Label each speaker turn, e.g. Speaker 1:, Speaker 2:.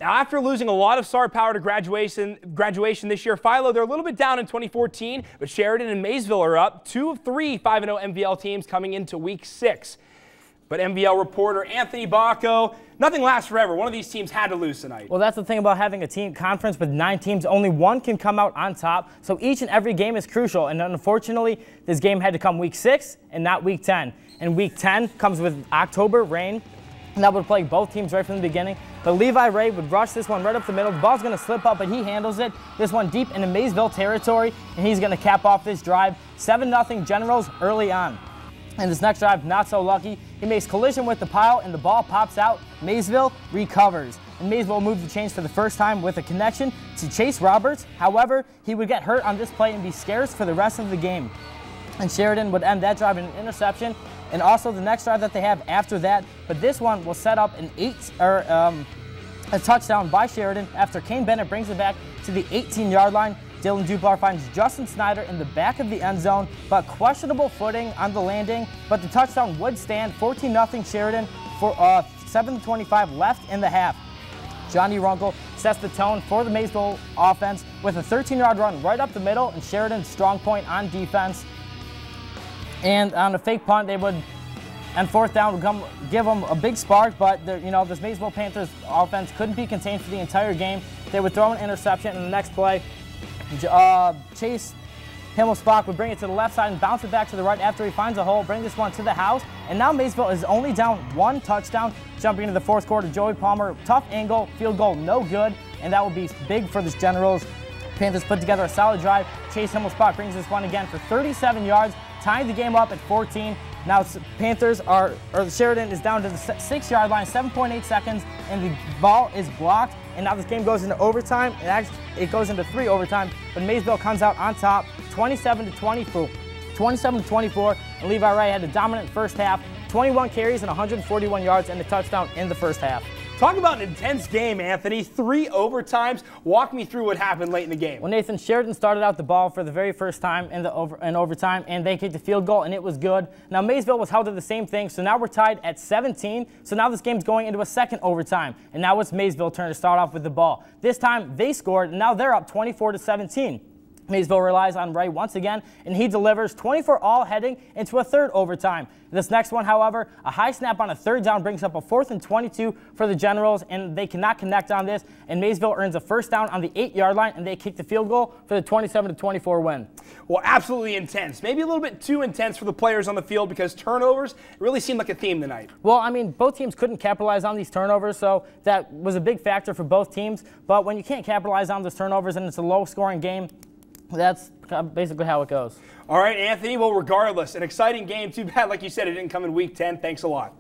Speaker 1: Now, after losing a lot of star power to graduation this year, Philo, they're a little bit down in 2014, but Sheridan and Maysville are up. 2 of 3 5-0 MVL teams coming into Week 6. But MVL reporter Anthony Bacco, nothing lasts forever. One of these teams had to lose tonight.
Speaker 2: Well, that's the thing about having a team conference with 9 teams. Only one can come out on top, so each and every game is crucial. And unfortunately, this game had to come Week 6 and not Week 10. And Week 10 comes with October rain, and that would plague both teams right from the beginning. But Levi Ray would rush this one right up the middle. The ball's going to slip up, but he handles it. This one deep into Maysville territory, and he's going to cap off this drive. 7-0 Generals early on. And this next drive, not so lucky. He makes collision with the pile, and the ball pops out. Maysville recovers. And Maysville moved the chains for the first time with a connection to Chase Roberts. However, he would get hurt on this play and be scarce for the rest of the game. And Sheridan would end that drive in an interception. And also the next drive that they have after that. But this one will set up a touchdown by Sheridan after Kane Bennett brings it back to the 18-yard line. Dylan Duplar finds Justin Snyder in the back of the end zone, but questionable footing on the landing. But the touchdown would stand. 14-0 Sheridan for 7:25 left in the half. Johnny Runkle sets the tone for the Maysville offense with a 13-yard run right up the middle, and Sheridan's strong point on defense. And on a fake punt, they would, and fourth down, would give them a big spark, but this Maysville Panthers offense couldn't be contained for the entire game. They would throw an interception in the next play. Chase Himmelsbach would bring it to the left side and bounce it back to the right after he finds a hole, bring this one to the house. And now Maysville is only down 1 touchdown. Jumping into the fourth quarter, Joey Palmer, tough angle, field goal, no good. And that will be big for the Generals. Panthers put together a solid drive. Chase Himmelsbach brings this one again for 37 yards, tying the game up at 14. Now Sheridan is down to the 6-yard line, 7.8 seconds, and the ball is blocked. And now this game goes into overtime. It goes into 3 overtime, but Maysville comes out on top, 27-24. And Levi Ray had a dominant first half, 21 carries and 141 yards and a touchdown in the first half.
Speaker 1: Talk about an intense game, Anthony. 3 overtimes. Walk me through what happened late in the game.
Speaker 2: Well, Nathan, Sheridan started out the ball for the very first time in overtime, and they kicked the field goal, and it was good. Now, Maysville was held to the same thing, so now we're tied at 17. So now this game's going into a second overtime, and now it's Maysville's turn to start off with the ball. This time they scored, and now they're up 24-17. Maysville relies on Ray once again, and he delivers 24-all heading into a third overtime. This next one, however, a high snap on a third down brings up a 4th and 22 for the Generals, and they cannot connect on this, and Maysville earns a first down on the 8-yard line, and they kick the field goal for the 27-24 win.
Speaker 1: Well, absolutely intense. Maybe a little bit too intense for the players on the field because turnovers really seemed like a theme tonight.
Speaker 2: Well, I mean, both teams couldn't capitalize on these turnovers, so that was a big factor for both teams. But when you can't capitalize on those turnovers and it's a low-scoring game, that's basically how it goes.
Speaker 1: All right, Anthony. Well, regardless, an exciting game. Too bad, like you said, it didn't come in Week 10. Thanks a lot.